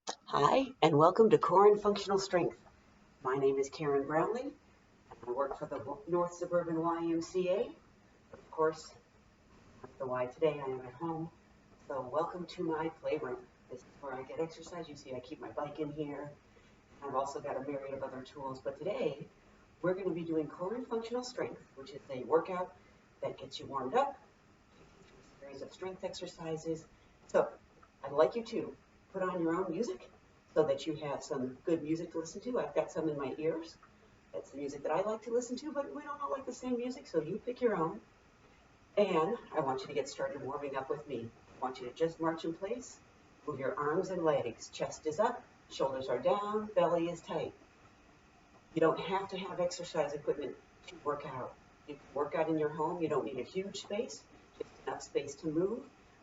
Hi, and welcome to Core and Functional Strength. My name is Karen Brownlee, and I work for the North Suburban YMCA. Of course, the Y today, I am at home. So welcome to my playroom. This is where I get exercise. You see I keep my bike in here. I've also got a myriad of other tools, but today we're going to be doing Core and Functional Strength, which is a workout that gets you warmed up, a series of strength exercises. So I'd like you to put on your own music so that you have some good music to listen to. I've got some in my ears. That's the music that I like to listen to, but we don't all like the same music, so you pick your own. And I want you to get started warming up with me. I want you to just march in place, move your arms and legs. Chest is up, shoulders are down, belly is tight. You don't have to have exercise equipment to work out. You can work out in your home. You don't need a huge space, just enough space to move.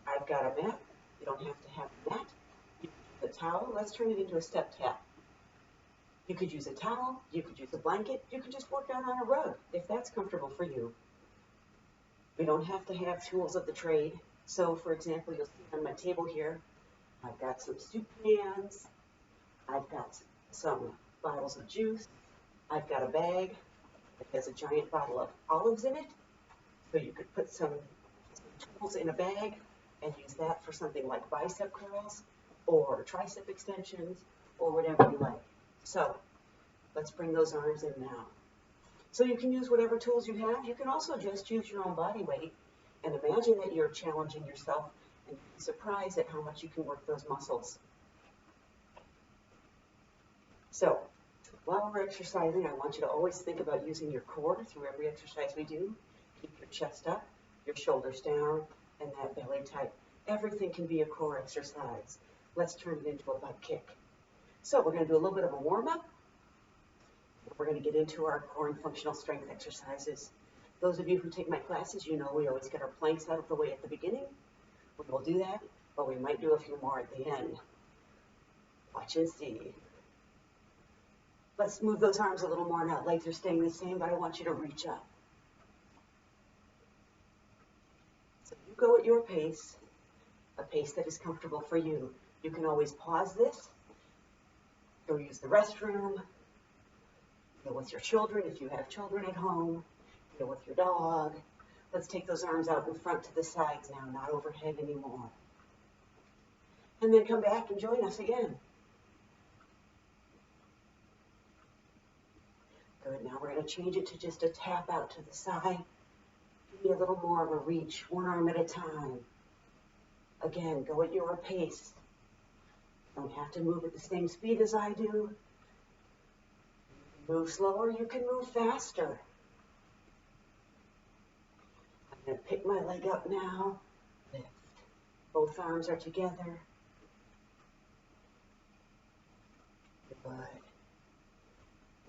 I've got a mat. You don't have to have a mat. You can use a towel. Let's turn it into a step tap. You could use a towel. You could use a blanket. You could just work out on a rug if that's comfortable for you. We don't have to have tools of the trade. So, for example, you'll see on my table here, I've got some soup cans. I've got some bottles of juice. I've got a bag that has a giant bottle of olives in it. So you could put some tools in a bag and use that for something like bicep curls or tricep extensions or whatever you like. So let's bring those arms in now. So you can use whatever tools you have. You can also just use your own body weight and imagine that you're challenging yourself and be surprised at how much you can work those muscles. So while we're exercising, I want you to always think about using your core through every exercise we do. Keep your chest up, your shoulders down, and that belly tight. Everything can be a core exercise. Let's turn it into a butt kick. So we're going to do a little bit of a warm-up. We're going to get into our core and functional strength exercises. Those of you who take my classes, you know we always get our planks out of the way at the beginning. We will do that, but we might do a few more at the end. Watch and see. Let's move those arms a little more now. Legs are staying the same, but I want you to reach up. So you go at your pace, a pace that is comfortable for you. You can always pause this, go use the restroom, deal with your children if you have children at home, deal with your dog. Let's take those arms out in front to the sides now, not overhead anymore. And then come back and join us again. Good, now we're going to change it to just a tap out to the side. Give me a little more of a reach, one arm at a time. Again, go at your pace. Don't have to move at the same speed as I do. Move slower, you can move faster. I'm going to pick my leg up now. Lift. Both arms are together. Good.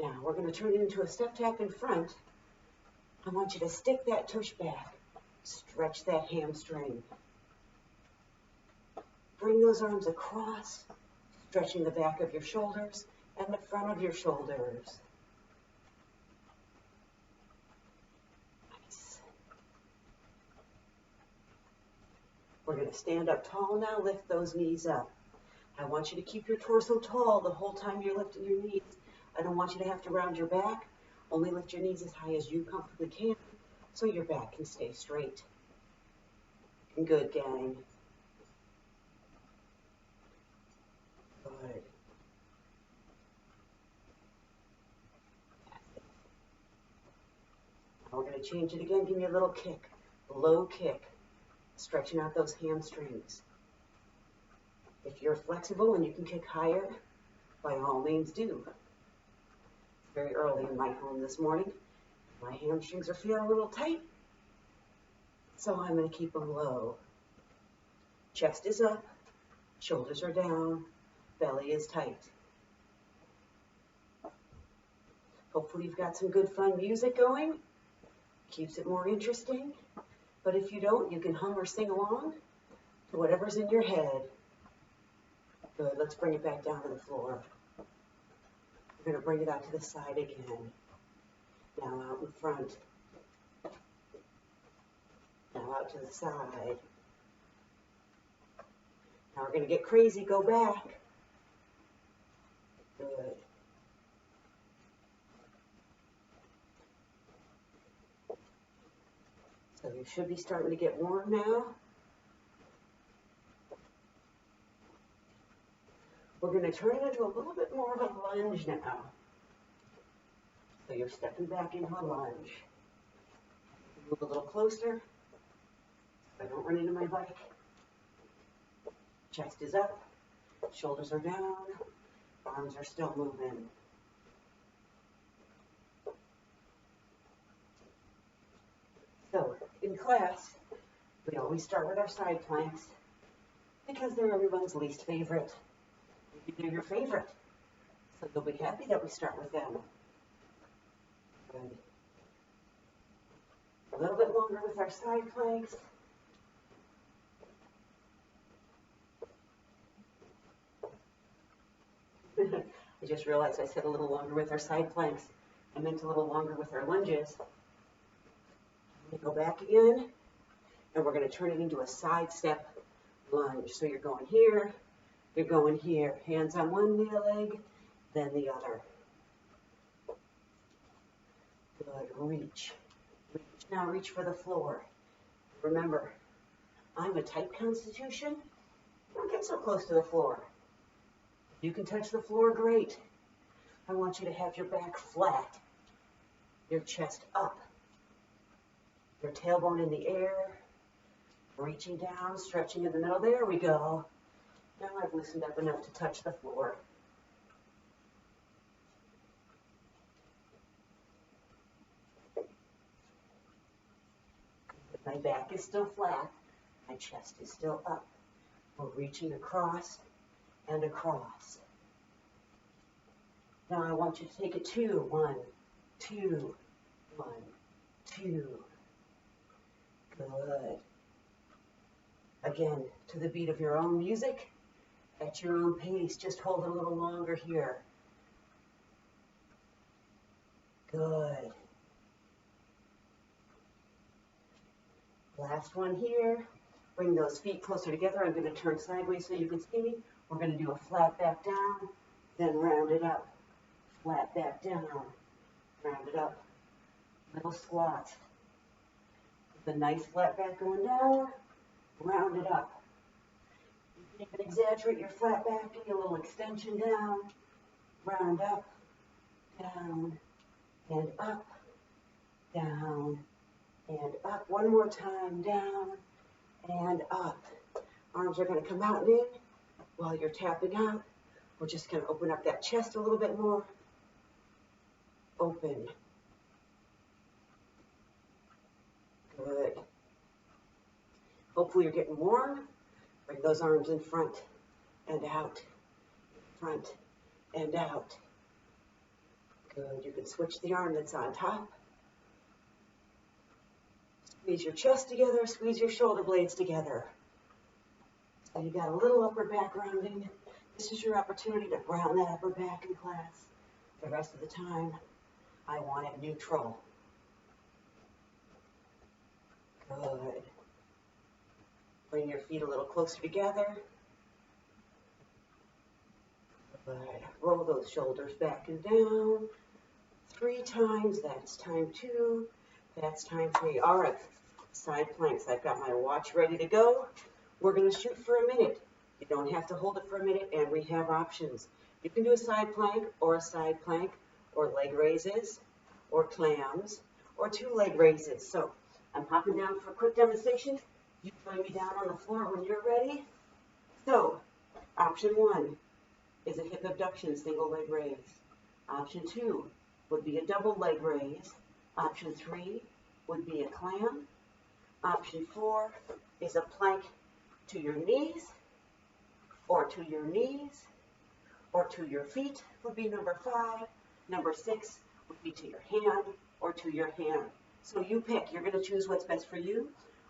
Now we're going to turn it into a step tap in front. I want you to stick that tush back. Stretch that hamstring. Bring those arms across, stretching the back of your shoulders and the front of your shoulders. Nice. We're going to stand up tall now, lift those knees up. I want you to keep your torso tall the whole time you're lifting your knees. I don't want you to have to round your back. Only lift your knees as high as you comfortably can so your back can stay straight. Good, gang. Good. Now we're going to change it again. Give me a little kick, low kick, stretching out those hamstrings. If you're flexible and you can kick higher, by all means do. It's very early in my home this morning. My hamstrings are feeling a little tight, so I'm going to keep them low. Chest is up, shoulders are down, belly is tight. Hopefully you've got some good fun music going. Keeps it more interesting. But if you don't, you can hum or sing along to whatever's in your head. Good, let's bring it back down to the floor. We're going to bring it out to the side again. Now out in front. Now out to the side. Now we're going to get crazy, go back. Good. So you should be starting to get warm now. We're going to turn it into a little bit more of a lunge now. So you're stepping back into a lunge. Move a little closer so I don't run into my bike. Chest is up, shoulders are down, arms are still moving. So in class, we always start with our side planks because they're everyone's least favorite. Maybe they're your favorite, so they'll be happy that we start with them. Good. A little bit longer with our side planks. I just realized I said a little longer with our side planks. I meant a little longer with our lunges. We go back again, and we're going to turn it into a side step lunge. So you're going here, you're going here. Hands on one leg, then the other. Good, reach. Now reach for the floor. Remember, I'm a tight constitution. Don't get so close to the floor. If you can touch the floor, great. I want you to have your back flat, your chest up, your tailbone in the air, reaching down, stretching in the middle. There we go. Now I've loosened up enough to touch the floor. My back is still flat. My chest is still up. We're reaching across and across. Now I want you to take it 2, 1, 2, 1, 2. Good. Again, to the beat of your own music, at your own pace. Just hold it a little longer here. Good. Last one here. Bring those feet closer together. I'm going to turn sideways so you can see me. We're going to do a flat back down, then round it up. Flat back down, round it up. Little squat. With a nice flat back going down, round it up. You can exaggerate your flat back, give you a little extension down, round up, down, and up, down, and up. One more time, down, and up. Arms are going to come out and in while you're tapping out. We're just going to open up that chest a little bit more. Open. Good. Hopefully you're getting warm. Bring those arms in front and out. Front and out. Good. You can switch the arm that's on top. Squeeze your chest together. Squeeze your shoulder blades together. So you got a little upper back rounding. This is your opportunity to round that upper back in class. The rest of the time, I want it neutral. Good. Bring your feet a little closer together. Good. Roll those shoulders back and down. 3 times. That's time 2. That's time 3. All right. Side planks. I've got my watch ready to go. We're going to shoot for a minute. You don't have to hold it for a minute, and we have options. You can do a side plank, or leg raises, or clams, or 2 leg raises. So I'm hopping down for a quick demonstration. You join me down on the floor when you're ready. So option 1 is a hip abduction, single leg raise. Option 2 would be a double leg raise. Option 3 would be a clam. Option 4 is a plank to your knees, or to your knees, or to your feet would be number 5. Number 6 would be to your hand or to your hand. So you pick. You're going to choose what's best for you.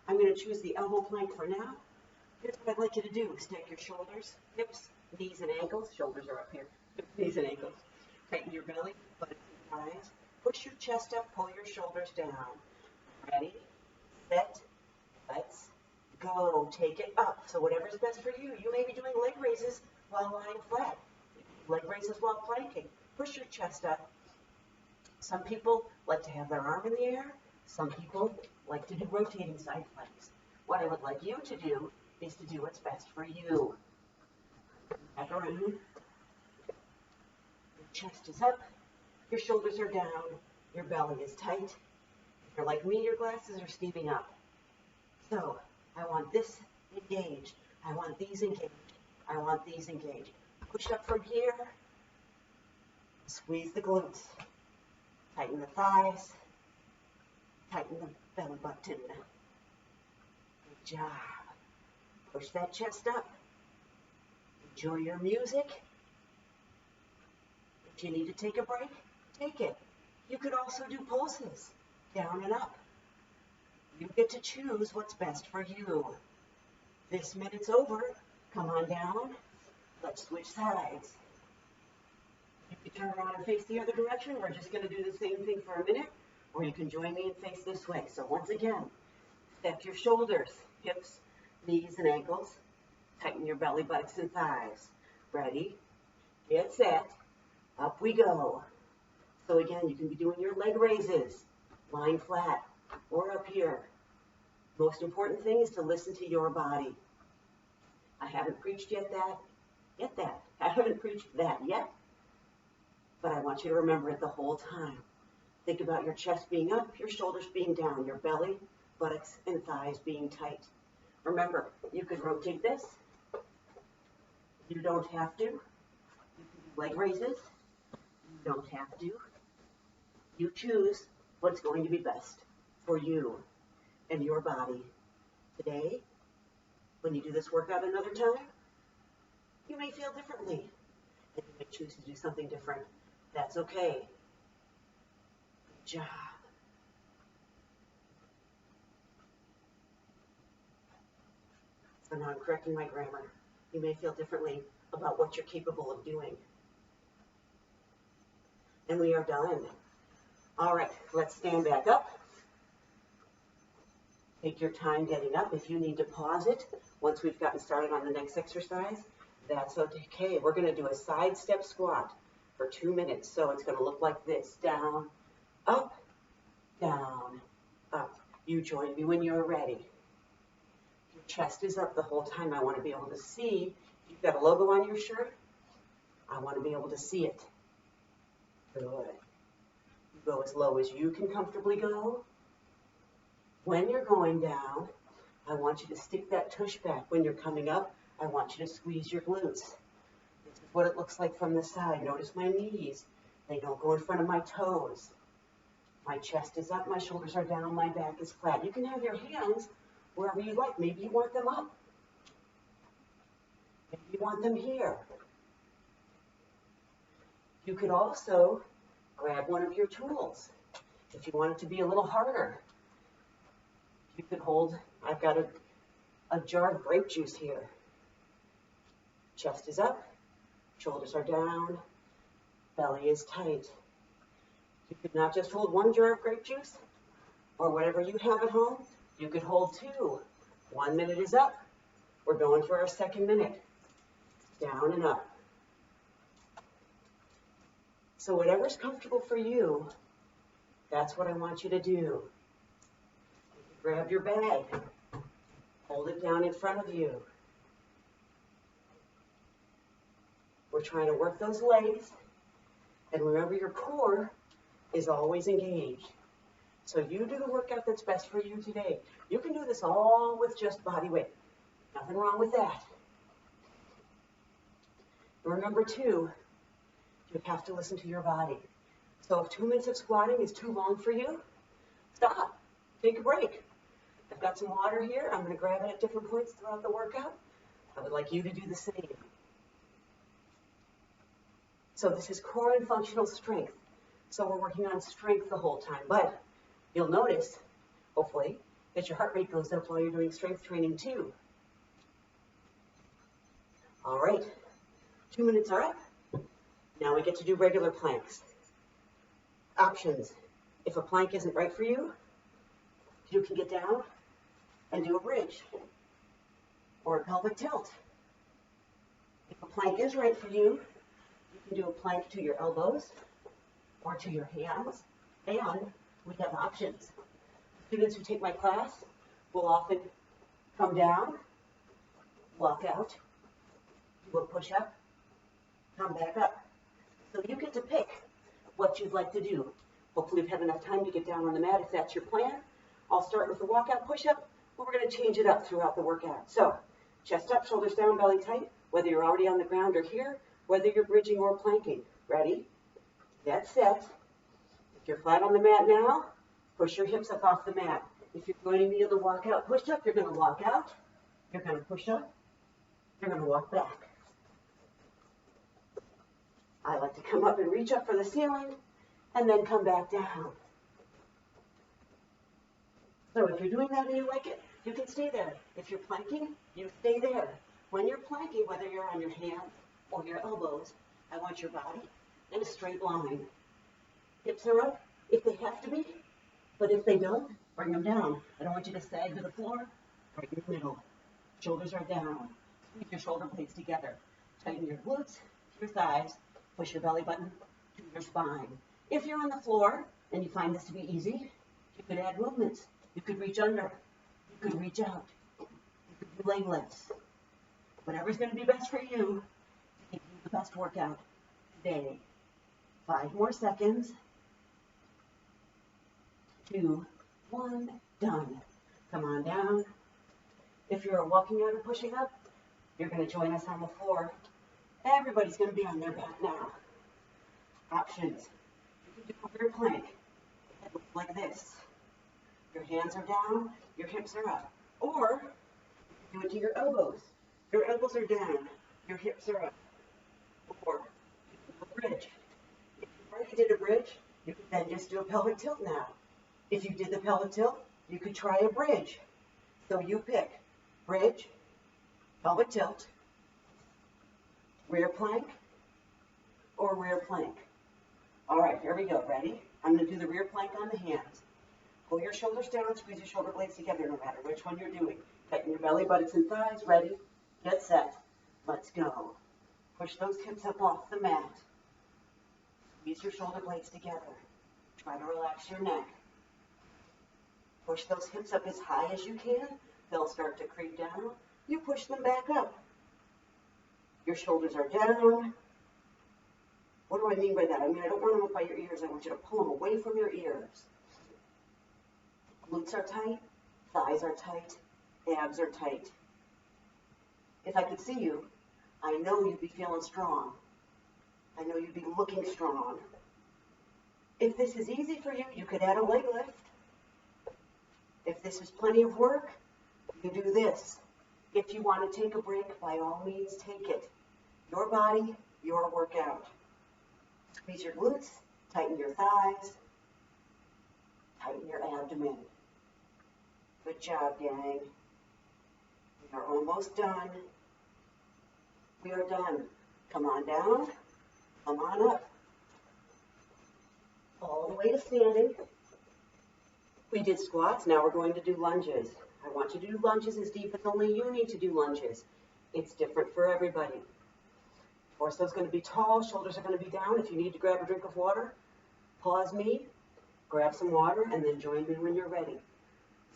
I'm going to choose the elbow plank for now. Here's what I'd like you to do. Stack your shoulders, hips, knees, and ankles. Shoulders are up here. Knees and ankles. Tighten your belly, buttocks and thighs. Push your chest up, pull your shoulders down. Ready, set, let's go. Take it up. So whatever's best for you. You may be doing leg raises while lying flat. Leg raises while planking. Push your chest up. Some people like to have their arm in the air. Some people like to do rotating side planks. What I would like you to do is to do what's best for you. Back around. Your chest is up. Your shoulders are down. Your belly is tight. If you're like me, your glasses are steaming up. So I want this engaged. I want these engaged. I want these engaged. Push up from here. Squeeze the glutes. Tighten the thighs. Tighten the belly button. Good job. Push that chest up. Enjoy your music. If you need to take a break, take it. You could also do pulses, down and up. You get to choose what's best for you. This minute's over. Come on down. Let's switch sides. You can turn around and face the other direction. We're just going to do the same thing for a minute, or you can join me and face this way. So once again, step your shoulders, hips, knees, and ankles. Tighten your belly, buttocks, and thighs. Ready, get set, up we go. So again, you can be doing your leg raises, lying flat, or up here. Most important thing is to listen to your body. I haven't preached that. I haven't preached that yet, but I want you to remember it the whole time. Think about your chest being up, your shoulders being down, your belly, buttocks, and thighs being tight. Remember, you could rotate this. You don't have to. You can do leg raises. You don't have to. You choose what's going to be best for you and your body. Today, when you do this workout another time, you may feel differently, and you may choose to do something different. That's okay. Good job. So now I'm correcting my grammar. You may feel differently about what you're capable of doing. And we are done. All right, let's stand back up. Take your time getting up. If you need to pause it once we've gotten started on the next exercise, that's okay. We're going to do a side step squat for 2 minutes. So it's going to look like this. Down, up, down, up. You join me when you're ready. Your chest is up the whole time. I want to be able to see. You've got a logo on your shirt. I want to be able to see it. Good. You go as low as you can comfortably go. When you're going down, I want you to stick that tush back. When you're coming up, I want you to squeeze your glutes. This is what it looks like from the side. Notice my knees. They don't go in front of my toes. My chest is up, my shoulders are down, my back is flat. You can have your hands wherever you like. Maybe you want them up. Maybe you want them here. You could also grab one of your tools. If you want it to be a little harder, you could hold, I've got a jar of grape juice here. Chest is up, shoulders are down, belly is tight. You could not just hold one jar of grape juice, or whatever you have at home, you could hold 2. 1 minute is up. We're going for our second minute. Down and up. So whatever's comfortable for you, that's what I want you to do. Grab your bag. Hold it down in front of you. We're trying to work those legs. And remember, your core is always engaged. So you do the workout that's best for you today. You can do this all with just body weight. Nothing wrong with that. Remember, too, you have to listen to your body. So if 2 minutes of squatting is too long for you, stop. Take a break. I've got some water here. I'm going to grab it at different points throughout the workout. I would like you to do the same. So this is core and functional strength. So we're working on strength the whole time. But you'll notice, hopefully, that your heart rate goes up while you're doing strength training too. All right. 2 minutes are up. Now we get to do regular planks. Options. If a plank isn't right for you, you can get down and do a bridge or a pelvic tilt. If a plank is right for you, you You can do a plank to your elbows or to your hands, and we have options. Students who take my class will often come down, walk out, do a push-up, come back up. So you get to pick what you'd like to do. Hopefully you've had enough time to get down on the mat if that's your plan. I'll start with the walkout push-up, but we're going to change it up throughout the workout. So chest up, shoulders down, belly tight, whether you're already on the ground or here, whether you're bridging or planking. Ready? Get set. If you're flat on the mat now, push your hips up off the mat. If you're going to be in the walkout push-up, you're going to walk out, you're going to push up, you're going to walk back. I like to come up and reach up for the ceiling and then come back down. So if you're doing that and you like it, you can stay there. If you're planking, you stay there. When you're planking, whether you're on your hands or your elbows, I want your body in a straight line. Hips are up if they have to be, but if they don't, bring them down. I don't want you to sag to the floor, right in the middle. Shoulders are down. Squeeze your shoulder blades together. Tighten your glutes, your thighs, push your belly button to your spine. If you're on the floor and you find this to be easy, you could add movements. You could reach under. You could reach out. You could do leg lifts. Whatever's going to be best for you to give you the best workout today. 5 more seconds. 2, 1, done. Come on down. If you're walking out or pushing up, you're going to join us on the floor. Everybody's going to be on their back now. Options. You can do a rear plank. It looks like this. Your hands are down, your hips are up. Or you can do it to your elbows. Your elbows are down, your hips are up. Or you can do a bridge. If you already did a bridge, you can then just do a pelvic tilt now. If you did the pelvic tilt, you could try a bridge. So you pick bridge, pelvic tilt, rear plank, or rear plank. All right, here we go. Ready? I'm going to do the rear plank on the hands. Pull your shoulders down, squeeze your shoulder blades together no matter which one you're doing. Tighten your belly, buttocks, and thighs. Ready? Get set. Let's go. Push those hips up off the mat. Squeeze your shoulder blades together. Try to relax your neck. Push those hips up as high as you can. They'll start to creep down. You push them back up. Your shoulders are down. What do I mean by that? I mean, I don't want them up by your ears. I want you to pull them away from your ears. Glutes are tight, thighs are tight, abs are tight. If I could see you, I know you'd be feeling strong. I know you'd be looking strong. If this is easy for you, you could add a leg lift. If this is plenty of work, you can do this. If you want to take a break, by all means, take it. Your body, your workout. Squeeze your glutes, tighten your thighs, tighten your abdomen. Good job, gang. We are almost done. We are done. Come on down. Come on up. All the way to standing. We did squats. Now we're going to do lunges. I want you to do lunges as deep as only you need to do lunges. It's different for everybody. Torso's going to be tall. Shoulders are going to be down. If you need to grab a drink of water, pause me, grab some water, and then join me when you're ready.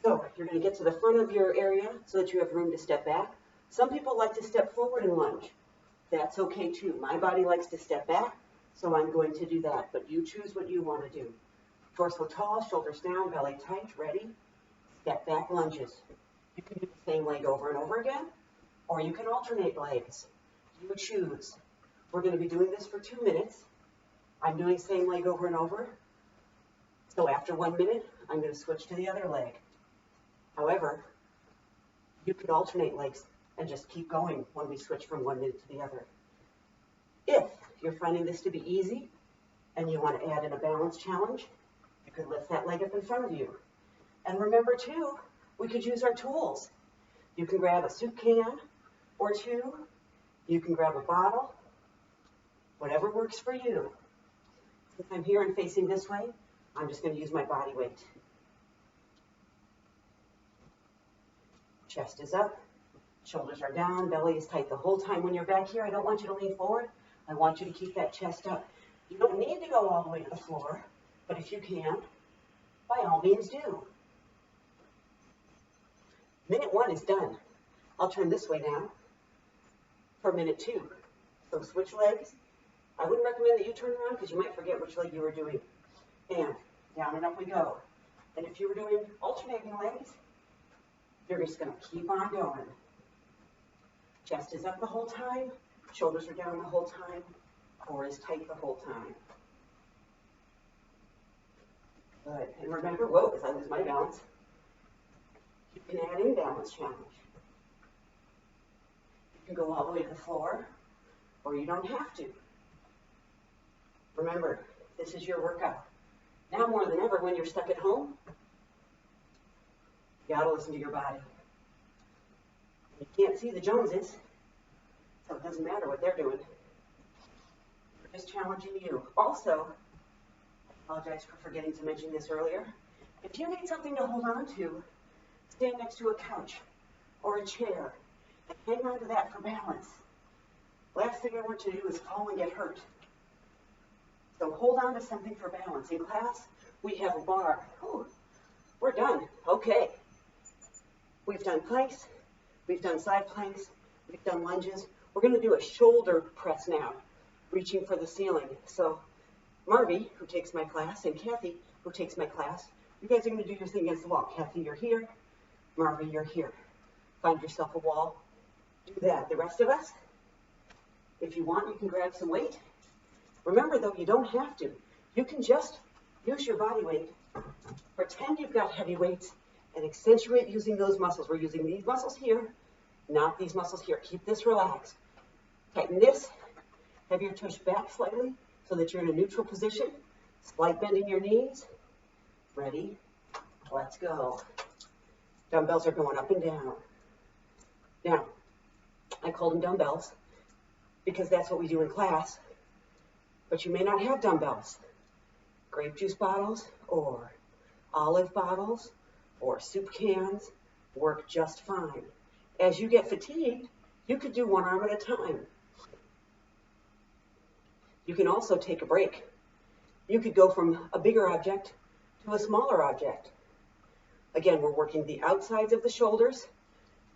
So you're going to get to the front of your area so that you have room to step back. Some people like to step forward and lunge. That's okay too. My body likes to step back, so I'm going to do that. But you choose what you want to do. Torso tall, shoulders down, belly tight, ready. Step back lunges. You can do the same leg over and over again, or you can alternate legs. You choose. We're going to be doing this for 2 minutes. I'm doing same leg over and over. So after 1 minute, I'm going to switch to the other leg. However, you could alternate legs and just keep going when we switch from 1 minute to the other. If you're finding this to be easy and you want to add in a balance challenge, you could lift that leg up in front of you. And remember too, we could use our tools. You can grab a soup can or two. You can grab a bottle. Whatever works for you. Since I'm here and facing this way, I'm just going to use my body weight. Chest is up, shoulders are down, belly is tight the whole time. When you're back here, I don't want you to lean forward. I want you to keep that chest up. You don't need to go all the way to the floor, but if you can, by all means do. Minute 1 is done. I'll turn this way now for minute 2. So switch legs. I wouldn't recommend that you turn around because you might forget which leg you were doing. And down and up we go. And if you were doing alternating legs, you're just going to keep on going. Chest is up the whole time. Shoulders are down the whole time. Core is tight the whole time. Good. And remember, whoa, as I lose my balance, you can add in balance challenge. You can go all the way to the floor, or you don't have to. Remember, this is your workout. Now more than ever, when you're stuck at home, you gotta listen to your body. You can't see the Joneses, so it doesn't matter what they're doing. We're just challenging you. Also, I apologize for forgetting to mention this earlier. If you need something to hold on to, stand next to a couch or a chair and hang on to that for balance. Last thing I want you to do is fall and get hurt. So hold on to something for balance. In class, we have a bar. Oh, we're done. Okay. We've done planks. We've done side planks. We've done lunges. We're going to do a shoulder press now, reaching for the ceiling. So Marvy, who takes my class, and Kathy, who takes my class, you guys are going to do your thing against the wall. Kathy, you're here. Marvy, you're here. Find yourself a wall. Do that. The rest of us, if you want, you can grab some weight. Remember, though, you don't have to. You can just use your body weight. Pretend you've got heavy weights and accentuate using those muscles. We're using these muscles here, not these muscles here. Keep this relaxed. Tighten this. Have your tush back slightly so that you're in a neutral position. Slight bend in your knees. Ready? Let's go. Dumbbells are going up and down. Now, I call them dumbbells because that's what we do in class. But you may not have dumbbells. Grape juice bottles or olive bottles or soup cans work just fine. As you get fatigued, you could do one arm at a time. You can also take a break. You could go from a bigger object to a smaller object. Again, we're working the outsides of the shoulders.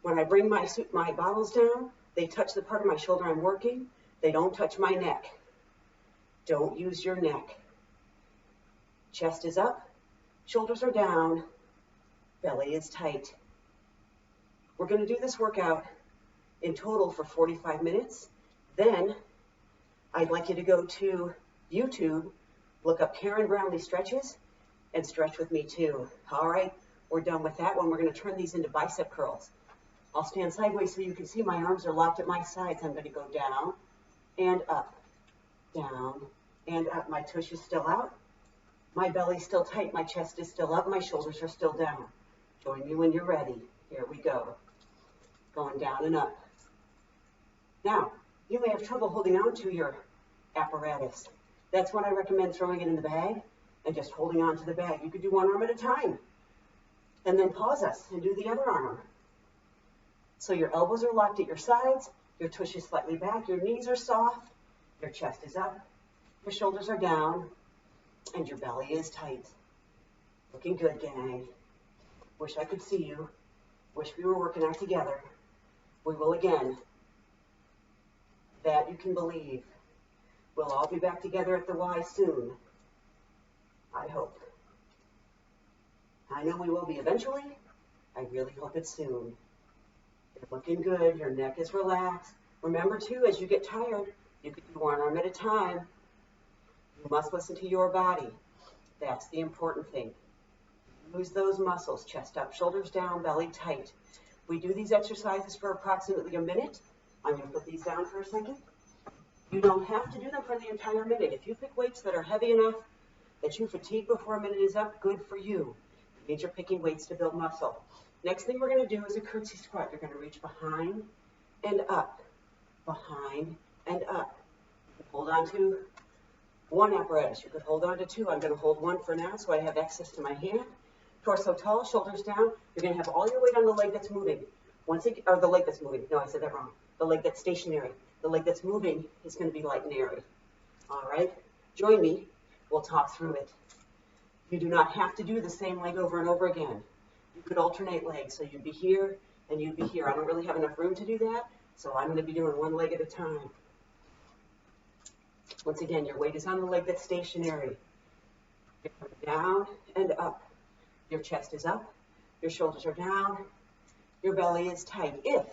When I bring my bottles down, they touch the part of my shoulder I'm working. They don't touch my neck. Don't use your neck. Chest is up, shoulders are down, belly is tight. We're going to do this workout in total for 45 minutes. Then I'd like you to go to YouTube, look up Karen Brownlee stretches, and stretch with me too. All right, we're done with that one. We're going to turn these into bicep curls. I'll stand sideways so you can see my arms are locked at my sides. I'm going to go down and up, down and up. My tush is still out. My belly's still tight. My chest is still up. My shoulders are still down. Join me when you're ready. Here we go. Going down and up. Now, you may have trouble holding on to your apparatus. That's when I recommend throwing it in the bag and just holding on to the bag. You could do one arm at a time and then pause us and do the other arm. So your elbows are locked at your sides, your tush is slightly back, your knees are soft, your chest is up, your shoulders are down, and your belly is tight. Looking good, gang. Wish I could see you. Wish we were working out together. We will again. That you can believe. We'll all be back together at the Y soon. I hope. I know we will be eventually. I really hope it's soon. You're looking good. Your neck is relaxed. Remember, too, as you get tired, you can do one arm at a time. You must listen to your body. That's the important thing. Use those muscles, chest up, shoulders down, belly tight. We do these exercises for approximately a minute. I'm going to put these down for a second. You don't have to do them for the entire minute. If you pick weights that are heavy enough that you fatigue before a minute is up, good for you. It means you're picking weights to build muscle. Next thing we're going to do is a curtsy squat. You're going to reach behind and up, behind and up. Hold on to one apparatus. You could hold on to two. I'm going to hold one for now so I have access to my hand. Torso tall, shoulders down. You're going to have all your weight on the leg that's moving. Or the leg that's moving. No, I said that wrong. The leg that's stationary. The leg that's moving is going to be light and airy. All right, join me. We'll talk through it. You do not have to do the same leg over and over again. You could alternate legs, so you'd be here and you'd be here. I don't really have enough room to do that, so I'm going to be doing one leg at a time. Once again, your weight is on the leg that's stationary. You're coming down and up. Your chest is up, your shoulders are down, your belly is tight. If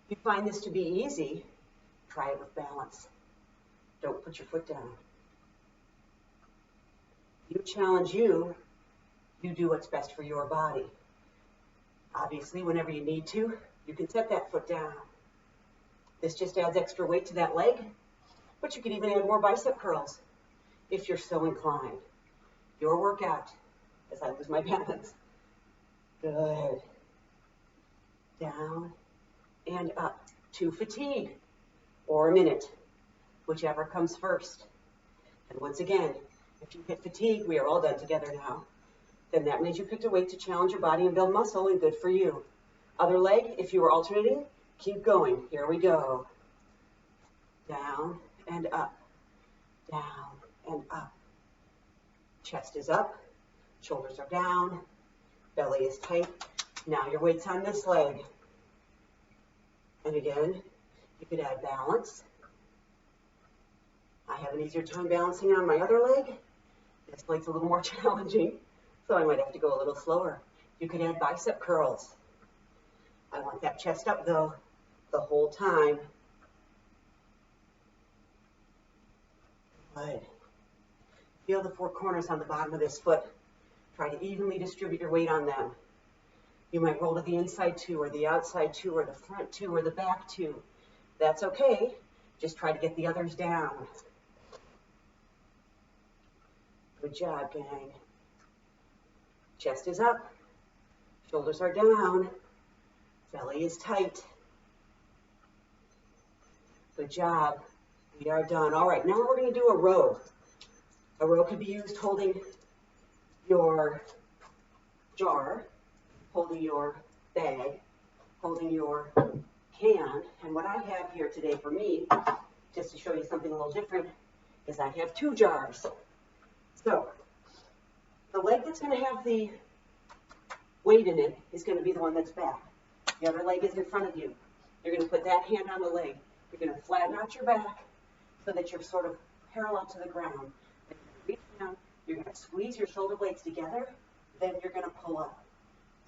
you find this to be easy, try it with balance. Don't put your foot down. You challenge you do what's best for your body. Obviously, whenever you need to, you can set that foot down. This just adds extra weight to that leg, but you can even add more bicep curls if you're so inclined. Your workout as I lose my balance. Good. Down and up to fatigue or a minute, whichever comes first. And once again, if you hit fatigue, we are all done together now. Then that means you picked a weight to challenge your body and build muscle, and good for you. Other leg, if you were alternating, keep going. Here we go. Down and up. Down and up. Chest is up. Shoulders are down. Belly is tight. Now your weight's on this leg. And again, you could add balance. I have an easier time balancing on my other leg. This leg's a little more challenging, so I might have to go a little slower. You could add bicep curls. I want that chest up though, the whole time. Good. Feel the four corners on the bottom of this foot. Try to evenly distribute your weight on them. You might roll to the inside two, or the outside two, or the front two, or the back two. That's okay. Just try to get the others down. Good job, gang. Chest is up. Shoulders are down. Belly is tight. Good job. We are done. All right, now we're going to do a row. A row could be used holding your jar, holding your bag, holding your can. And what I have here today for me, just to show you something a little different, is I have two jars. So the leg that's going to have the weight in it is going to be the one that's back. The other leg is in front of you. You're going to put that hand on the leg. You're going to flatten out your back so that you're sort of parallel to the ground. Then you're going to reach down. You're going to squeeze your shoulder blades together. Then you're going to pull up.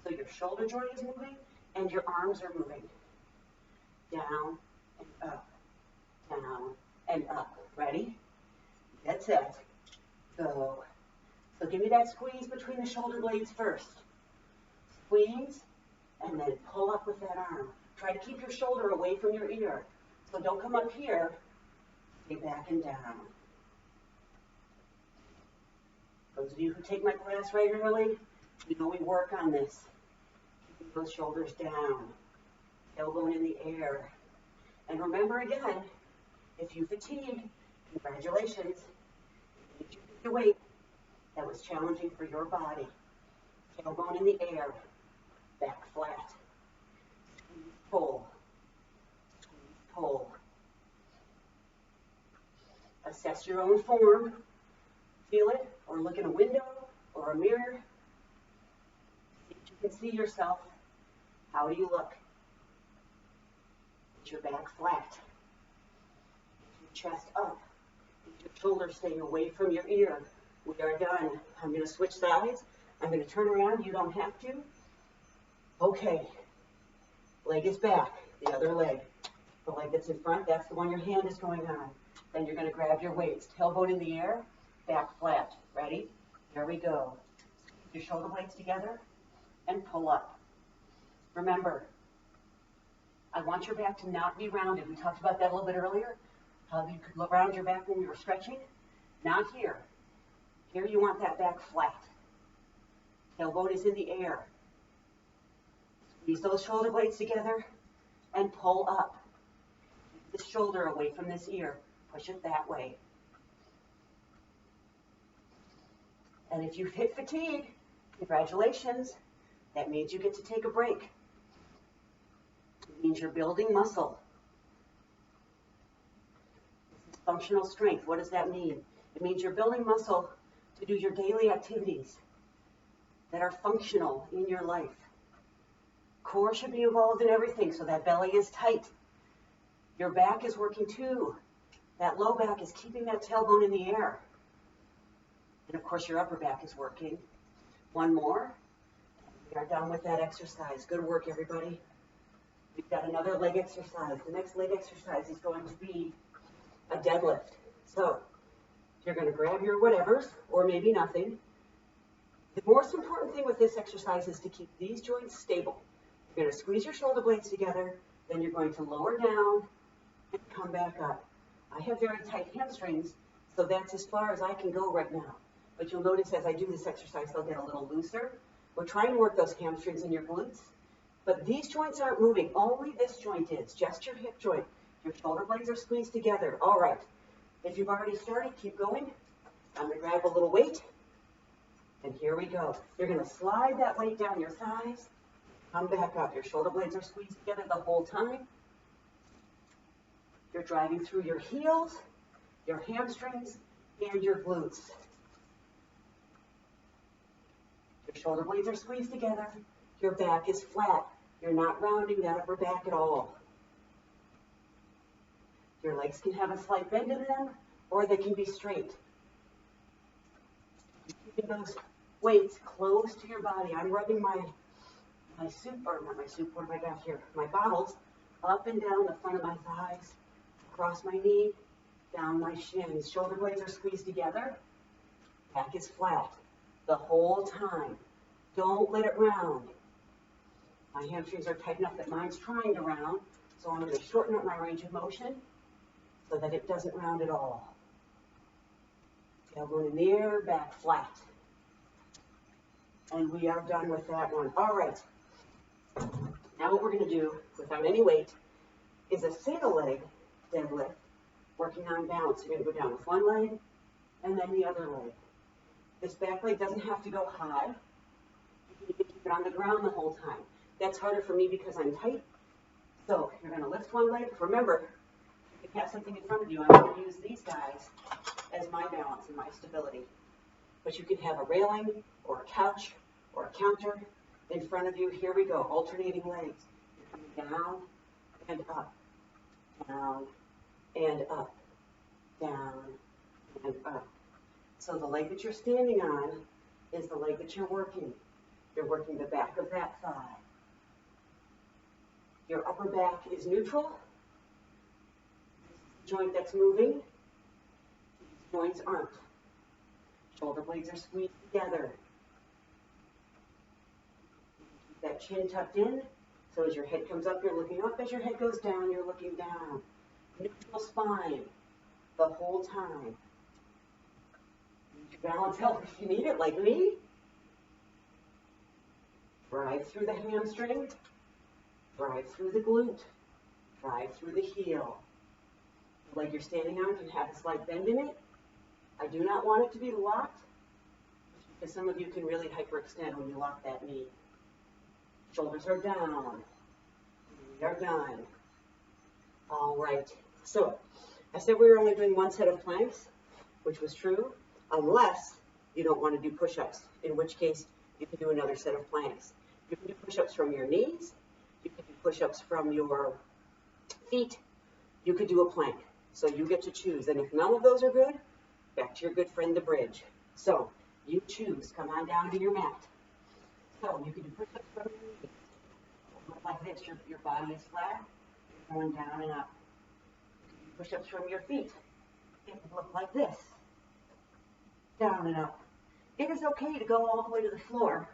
So your shoulder joint is moving and your arms are moving. Down and up. Down and up. Ready? Get set. Go. So give me that squeeze between the shoulder blades first. Squeeze and then pull up with that arm. Try to keep your shoulder away from your ear. So don't come up here. Stay back and down. Those of you who take my class regularly, you know we work on this. Keeping those shoulders down. Tailbone in the air. And remember again, if you fatigue, congratulations. If you picked a weight that was challenging for your body. Tailbone in the air. Back flat. Squeeze, pull. Squeeze, pull. Assess your own form. Feel it, or look in a window or a mirror. See if you can see yourself. How do you look? Is your back flat? Is your chest up? Is your shoulders staying away from your ear? We are done. I'm going to switch sides. I'm going to turn around. You don't have to. Okay. Leg is back. The other leg. The leg that's in front, that's the one your hand is going on. Then you're going to grab your weights. Tailbone in the air. Back flat. Ready? Here we go. Squeeze your shoulder blades together and pull up. Remember, I want your back to not be rounded. We talked about that a little bit earlier. How you could look around your back when we were stretching. Not here. Here you want that back flat. Tailbone is in the air. Squeeze those shoulder blades together and pull up. Keep the shoulder away from this ear. Push it that way. And if you've hit fatigue, congratulations. That means you get to take a break. It means you're building muscle. Functional strength, what does that mean? It means you're building muscle to do your daily activities that are functional in your life. Core should be involved in everything, so that belly is tight. Your back is working too. That low back is keeping that tailbone in the air. And of course, your upper back is working. One more. We are done with that exercise. Good work, everybody. We've got another leg exercise. The next leg exercise is going to be a deadlift. So you're going to grab your whatevers, or maybe nothing. The most important thing with this exercise is to keep these joints stable. You're going to squeeze your shoulder blades together, then you're going to lower down and come back up. I have very tight hamstrings, so that's as far as I can go right now. But you'll notice as I do this exercise, they'll get a little looser. We're trying to work those hamstrings in your glutes, but these joints aren't moving. Only this joint is, just your hip joint. Your shoulder blades are squeezed together. All right. If you've already started, keep going. I'm going to grab a little weight, and here we go. You're going to slide that weight down your thighs. Come back up. Your shoulder blades are squeezed together the whole time. You're driving through your heels, your hamstrings, and your glutes. Your shoulder blades are squeezed together. Your back is flat. You're not rounding that upper back at all. Your legs can have a slight bend in them, or they can be straight. Keeping those weights close to your body. I'm rubbing my soup, or not my soup, what have I got here? My bottles up and down the front of my thighs, across my knee, down my shins. Shoulder blades are squeezed together. Back is flat the whole time. Don't let it round. My hamstrings are tight enough that mine's trying to round, so I'm going to shorten up my range of motion so that it doesn't round at all. Tailbone in the air, back flat. And we are done with that one. All right. Now what we're going to do, without any weight, is a single leg deadlift, working on balance. You're going to go down with one leg and then the other leg. This back leg doesn't have to go high. You can keep it on the ground the whole time. That's harder for me because I'm tight. So you're going to lift one leg. Remember, if you have something in front of you, I'm going to use these guys as my balance and my stability. But you can have a railing or a couch or a counter in front of you. Here we go, alternating legs. You're coming down and up, down and up, down and up. So the leg that you're standing on is the leg that you're working. You're working the back of that thigh. Your upper back is neutral. Joint that's moving. These joints aren't. Shoulder blades are squeezed together. Keep that chin tucked in. So as your head comes up, you're looking up. As your head goes down, you're looking down. Neutral spine the whole time. Balance help if you need it, like me. Drive through the hamstring. Drive through the glute. Drive through the heel. The leg you're standing on can have a slight bend in it. I do not want it to be locked, because some of you can really hyperextend when you lock that knee. Shoulders are down. We are done. All right. So, I said we were only doing one set of planks, which was true, unless you don't want to do push-ups, in which case you can do another set of planks. You can do push-ups from your knees. You can do push-ups from your feet. You could do a plank. So you get to choose. And if none of those are good, back to your good friend, the bridge. So you choose. Come on down to your mat. So you can do push-ups from your knees. Look like this. Your body is flat. You're going down and up. You can do push-ups from your feet. It would look like this. Down and up. It is okay to go all the way to the floor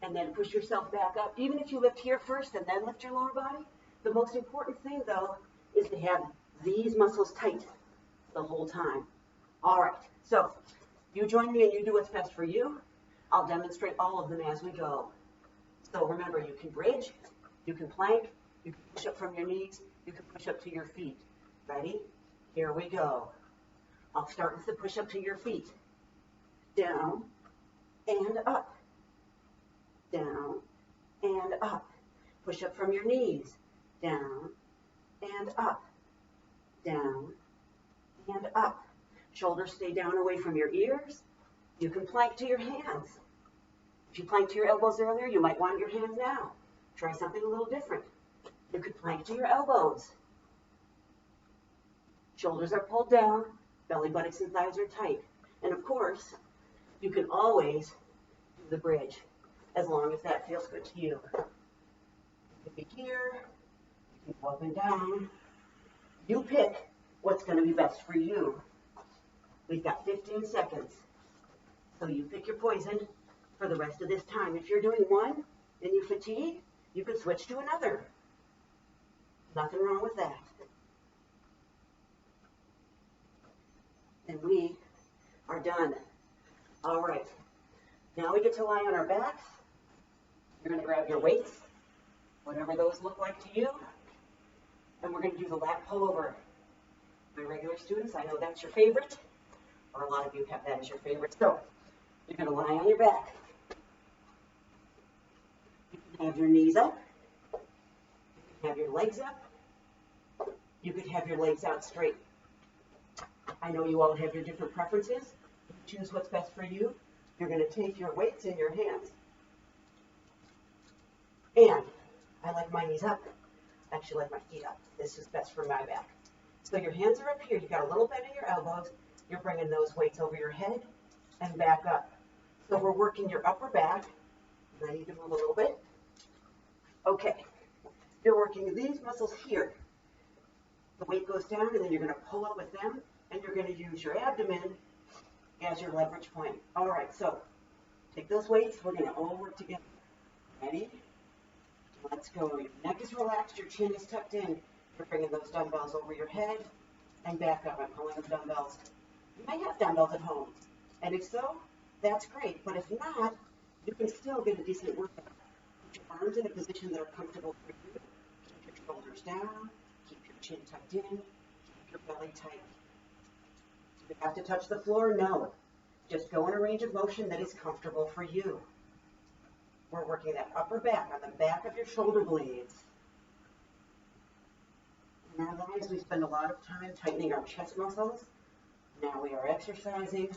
and then push yourself back up. Even if you lift here first and then lift your lower body, the most important thing, though, is to have these muscles tight the whole time. All right, so you join me and you do what's best for you. I'll demonstrate all of them as we go. So remember, you can bridge, you can plank, you can push up from your knees, you can push up to your feet. Ready? Here we go. I'll start with the push up to your feet. Down and up. Down and up. Push up from your knees. Down and up. Down and up. Shoulders stay down away from your ears. You can plank to your hands. If you planked to your elbows earlier, you might want your hands now. Try something a little different. You could plank to your elbows. Shoulders are pulled down, belly, buttocks, and thighs are tight. And of course, you can always do the bridge, as long as that feels good to you. You can be here, you can go up and down. You pick what's going to be best for you. We've got 15 seconds. So you pick your poison for the rest of this time. If you're doing one and you fatigue, you can switch to another. Nothing wrong with that. And we are done. All right. Now we get to lie on our backs. You're going to grab your weights, whatever those look like to you. And we're going to do the lat pullover. My regular students, I know that's your favorite, or a lot of you have that as your favorite. So you're going to lie on your back. You can have your knees up. You can have your legs up. You could have your legs out straight. I know you all have your different preferences. Choose what's best for you. You're going to take your weights in your hands. And I like my knees up. I actually like my feet up. This is best for my back. So your hands are up here. You got a little bend in your elbows. You're bringing those weights over your head and back up. So we're working your upper back. And I need to move a little bit. Okay. You're working these muscles here. The weight goes down, and then you're going to pull up with them, and you're going to use your abdomen as your leverage point. All right, so take those weights. We're going to all work together. Ready? Let's go. Your neck is relaxed. Your chin is tucked in. You're bringing those dumbbells over your head and back up. I'm pulling the dumbbells. You may have dumbbells at home, and if so, that's great. But if not, you can still get a decent workout. Put your arms in a position that are comfortable for you. Keep your shoulders down. Keep your chin tucked in. Keep your belly tight. Do you have to touch the floor? No. Just go in a range of motion that is comfortable for you. We're working that upper back on the back of your shoulder blades. In our lives, we spend a lot of time tightening our chest muscles. Now we are exercising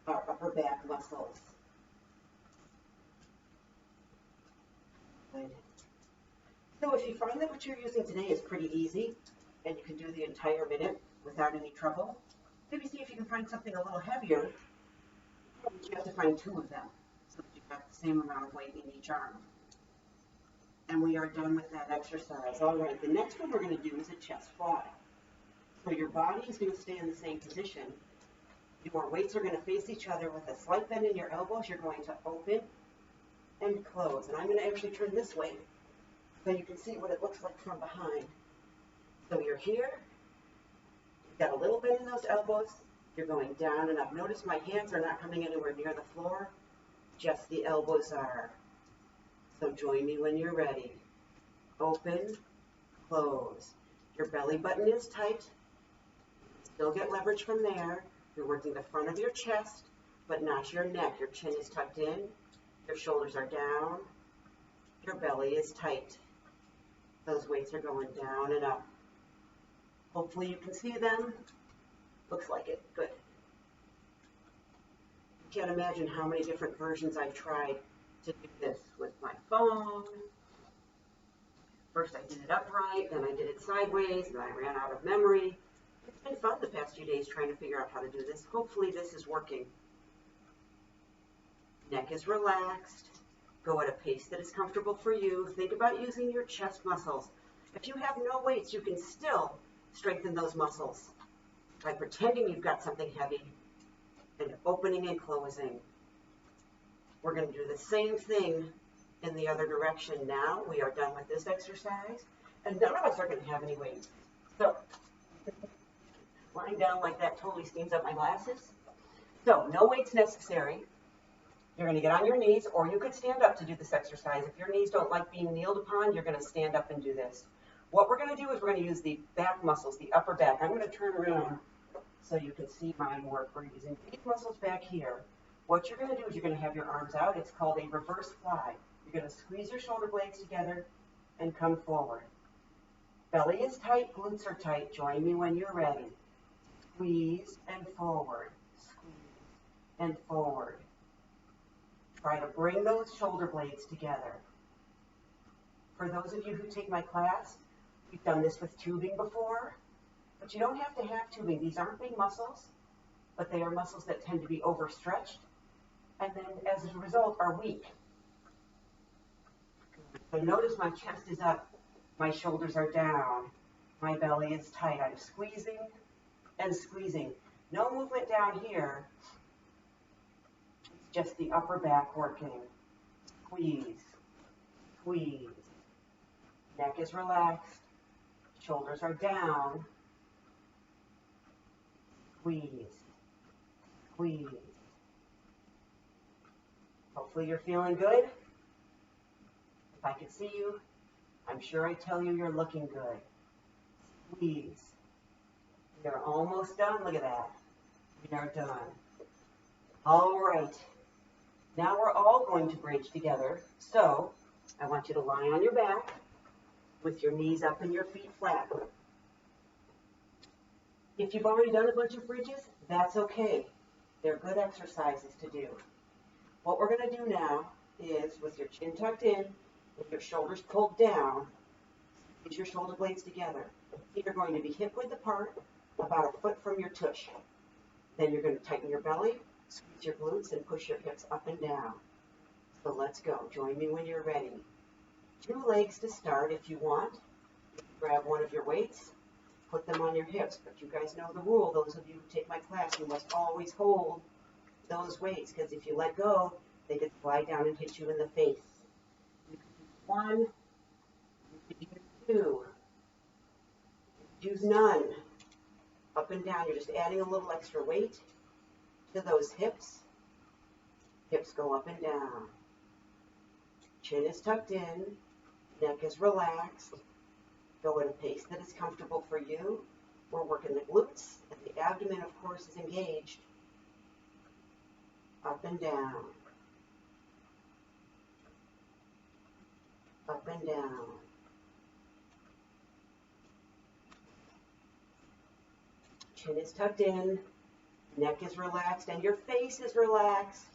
our upper back muscles. Good. So if you find that what you're using today is pretty easy, and you can do the entire minute without any trouble, maybe see if you can find something a little heavier, but you have to find 2 of them, so that you've got the same amount of weight in each arm. And we are done with that exercise. All right, the next one we're going to do is a chest fly. So your body is going to stay in the same position. Your weights are going to face each other with a slight bend in your elbows. You're going to open and close. And I'm going to actually turn this way so you can see what it looks like from behind. So you're here. You've got a little bend in those elbows. You're going down and up. Notice my hands are not coming anywhere near the floor. Just the elbows are. So join me when you're ready. Open, close. Your belly button is tight. Still get leverage from there. You're working the front of your chest, but not your neck. Your chin is tucked in. Your shoulders are down. Your belly is tight. Those weights are going down and up. Hopefully you can see them. Looks like it. Good. You can't imagine how many different versions I've tried to do this with my phone. First I did it upright, then I did it sideways, and I ran out of memory. It's been fun the past few days trying to figure out how to do this. Hopefully this is working. Neck is relaxed. Go at a pace that is comfortable for you. Think about using your chest muscles. If you have no weights, you can still strengthen those muscles by pretending you've got something heavy and opening and closing. We're going to do the same thing in the other direction now. We are done with this exercise, and none of us are going to have any weights. So, lying down like that totally steams up my glasses. So, no weights necessary. You're going to get on your knees, or you could stand up to do this exercise. If your knees don't like being kneeled upon, you're going to stand up and do this. What we're going to do is we're going to use the back muscles, the upper back. I'm going to turn around so you can see mine work. We're using these muscles back here. What you're going to do is you're going to have your arms out. It's called a reverse fly. You're going to squeeze your shoulder blades together and come forward. Belly is tight, glutes are tight. Join me when you're ready. squeeze and forward, squeeze and forward. Try to bring those shoulder blades together. For those of you who take my class, we've done this with tubing before, but you don't have to have tubing. These aren't big muscles, but they are muscles that tend to be overstretched, and then as a result are weak. So notice my chest is up, my shoulders are down, my belly is tight. I'm squeezing and squeezing. No movement down here. It's just the upper back working. Squeeze, squeeze. Neck is relaxed, shoulders are down. Squeeze, squeeze. Hopefully you're feeling good. If I could see you, I'm sure I'd tell you you're looking good. Squeeze. You're almost done. Look at that. We are done. All right. Now we're all going to bridge together. So I want you to lie on your back with your knees up and your feet flat. If you've already done a bunch of bridges, that's okay. They're good exercises to do. What we're going to do now is, with your chin tucked in, with your shoulders pulled down, squeeze your shoulder blades together. Feet are going to be hip-width apart, about a foot from your tush. Then you're going to tighten your belly, squeeze your glutes, and push your hips up and down. So let's go. Join me when you're ready. 2 legs to start if you want. Grab one of your weights, put them on your hips. But you guys know the rule. Those of you who take my class, you must always hold those weights, because if you let go, they could slide down and hit you in the face. You can use 1, you can use 2, use none. Up and down, you're just adding a little extra weight to those hips. Hips go up and down. Chin is tucked in, neck is relaxed. Go at a pace that is comfortable for you. We're working the glutes, and the abdomen, of course, is engaged. Up and down. Up and down. Chin is tucked in, neck is relaxed, and your face is relaxed.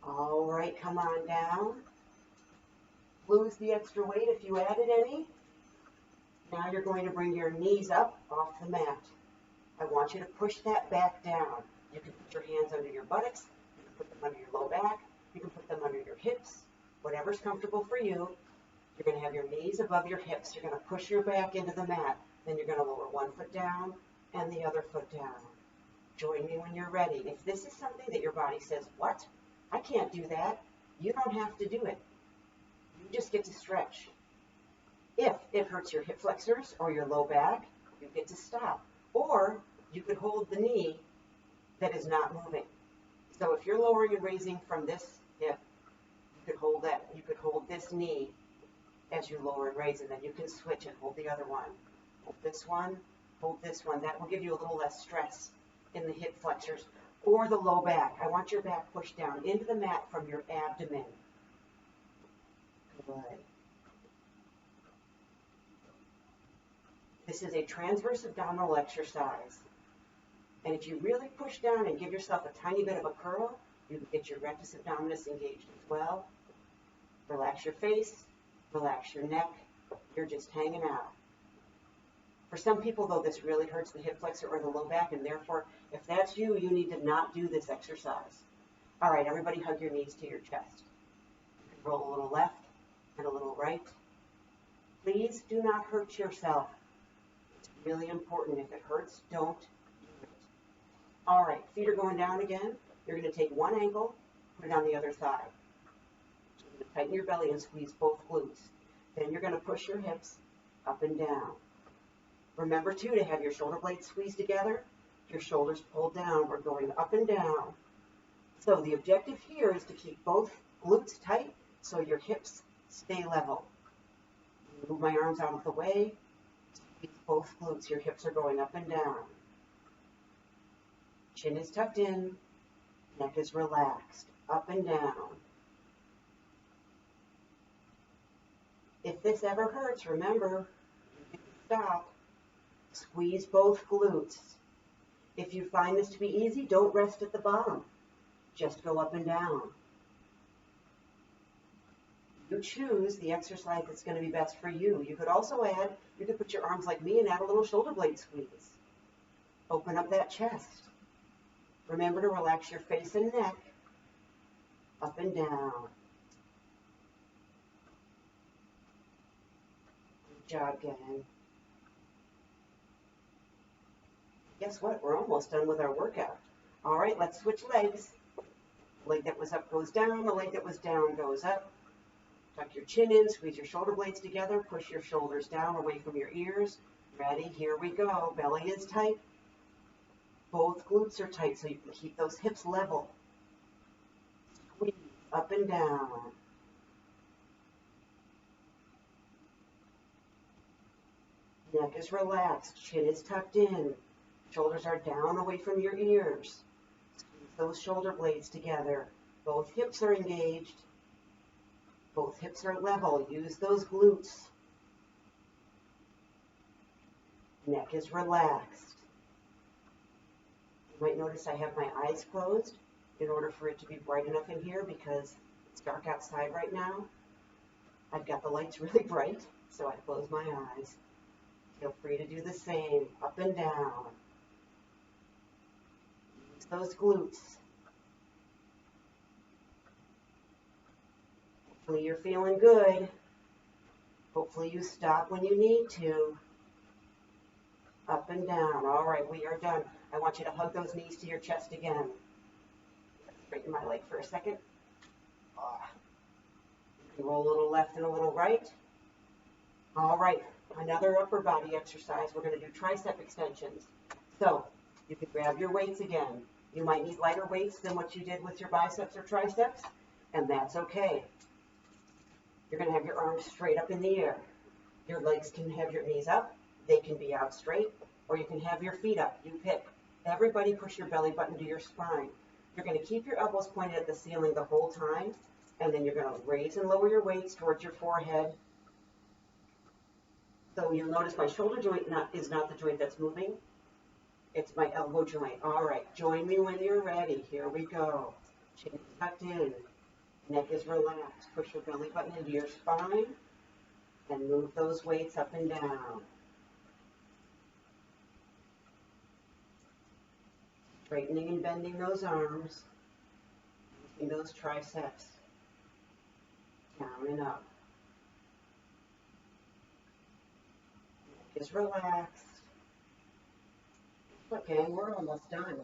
All right, come on down. Lose the extra weight if you added any. Now you're going to bring your knees up off the mat. I want you to push that back down. You can put your hands under your buttocks, you can put them under your low back, you can put them under your hips, whatever's comfortable for you. You're going to have your knees above your hips. You're going to push your back into the mat. Then you're going to lower one foot down and the other foot down. Join me when you're ready. If this is something that your body says, what? I can't do that. You don't have to do it. You just get to stretch. If it hurts your hip flexors or your low back, you get to stop. Or you could hold the knee that is not moving. So if you're lowering and raising from this hip, you could hold that. You could hold this knee as you lower and raise, and then you can switch and hold the other one. Hold this one, hold this one. That will give you a little less stress in the hip flexors or the low back. I want your back pushed down into the mat from your abdomen. Good. This is a transverse abdominal exercise. And if you really push down and give yourself a tiny bit of a curl, you can get your rectus abdominis engaged as well. Relax your face, relax your neck. You're just hanging out. For some people, though, this really hurts the hip flexor or the low back, and therefore, if that's you, you need to not do this exercise. All right, everybody hug your knees to your chest. You can roll a little left and a little right. Please do not hurt yourself. It's really important. If it hurts, don't do it. All right, feet are going down again. You're going to take one ankle, put it on the other side. You're going to tighten your belly and squeeze both glutes. Then you're going to push your hips up and down. Remember, too, to have your shoulder blades squeezed together, your shoulders pulled down. We're going up and down. So the objective here is to keep both glutes tight so your hips stay level. Move my arms out of the way. Squeeze both glutes. Your hips are going up and down. Chin is tucked in. Neck is relaxed. Up and down. If this ever hurts, remember, you can stop. Squeeze both glutes. If you find this to be easy, don't rest at the bottom. Just go up and down. You choose the exercise that's going to be best for you. You could also add, you could put your arms like me and add a little shoulder blade squeeze. Open up that chest. Remember to relax your face and neck. Up and down. Good job, gang. Guess what? We're almost done with our workout. All right, let's switch legs. The leg that was up goes down. The leg that was down goes up. Tuck your chin in, squeeze your shoulder blades together, push your shoulders down away from your ears. Ready? Here we go. Belly is tight. Both glutes are tight so you can keep those hips level. Squeeze up and down. Neck is relaxed. Chin is tucked in. Shoulders are down away from your ears. Squeeze those shoulder blades together. Both hips are engaged. Both hips are level. Use those glutes. Neck is relaxed. You might notice I have my eyes closed in order for it to be bright enough in here because it's dark outside right now. I've got the lights really bright, so I close my eyes. Feel free to do the same, up and down. Use those glutes. Hopefully you're feeling good. Hopefully you stop when you need to. Up and down. All right, we are done. I want you to hug those knees to your chest again. Straighten my leg for a second. You roll a little left and a little right. All right, another upper body exercise. We're going to do tricep extensions. So you can grab your weights again. You might need lighter weights than what you did with your biceps or triceps, and that's okay. You're going to have your arms straight up in the air. Your legs can have your knees up. They can be out straight, or you can have your feet up. You pick. Everybody push your belly button to your spine. You're going to keep your elbows pointed at the ceiling the whole time, and then you're going to raise and lower your weights towards your forehead. So you'll notice my shoulder joint is not the joint that's moving. It's my elbow joint. All right, join me when you're ready. Here we go. Chin is tucked in. Neck is relaxed. Push your belly button into your spine and move those weights up and down. Straightening and bending those arms, using those triceps, down and up. Neck is relaxed. Okay, we're almost done.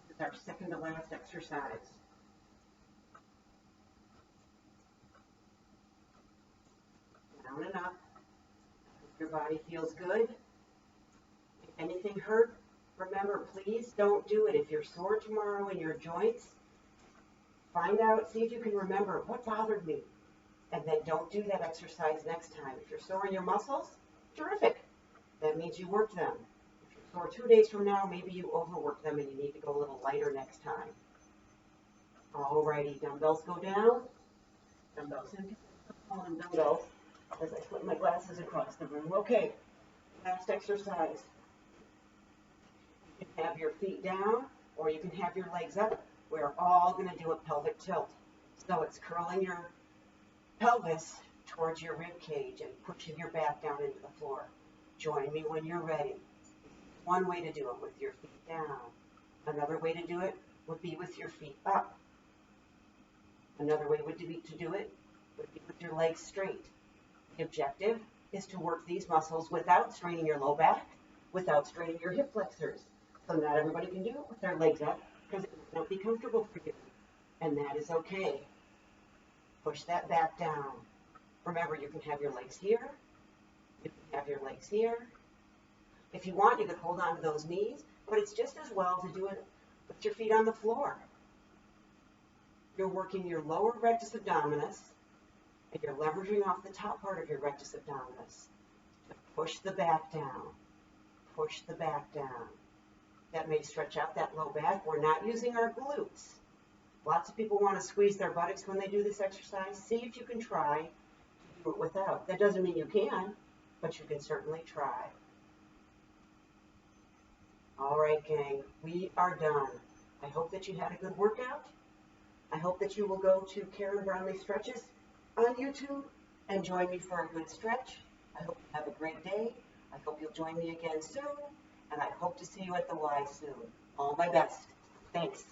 This is our second to last exercise. Down and up. If your body feels good. Anything hurt, remember, please don't do it. If you're sore tomorrow in your joints, find out, see if you can remember what bothered me, and then don't do that exercise next time. If you're sore in your muscles, terrific. That means you worked them. If you're sore 2 days from now, maybe you overworked them and you need to go a little lighter next time. Alrighty, dumbbells go down. Dumbbells in. And dumbbells as I flip my glasses across the room. Okay, last exercise. You can have your feet down or you can have your legs up. We're all going to do a pelvic tilt. So it's curling your pelvis towards your rib cage and pushing your back down into the floor. Join me when you're ready. One way to do it with your feet down. Another way to do it would be with your feet up. Another way to do it would be with your legs straight. The objective is to work these muscles without straining your low back, without straining your hip flexors. So not everybody can do it with their legs up because it might not be comfortable for you. And that is okay. Push that back down. Remember, you can have your legs here. You can have your legs here. If you want, you can hold on to those knees, but it's just as well to do it with your feet on the floor. You're working your lower rectus abdominis, and you're leveraging off the top part of your rectus abdominis. Push the back down. Push the back down. That may stretch out that low back. We're not using our glutes. Lots of people want to squeeze their buttocks when they do this exercise. See if you can try to do it without. That doesn't mean you can. but you can certainly try. All right, gang, we are done. I hope that you had a good workout. I hope that you will go to Karen Brownlee Stretches on YouTube and join me for a good stretch. I hope you have a great day. I hope you'll join me again soon, and I hope to see you at the Y soon. All my best. Thanks.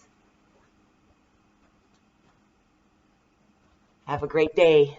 Have a great day.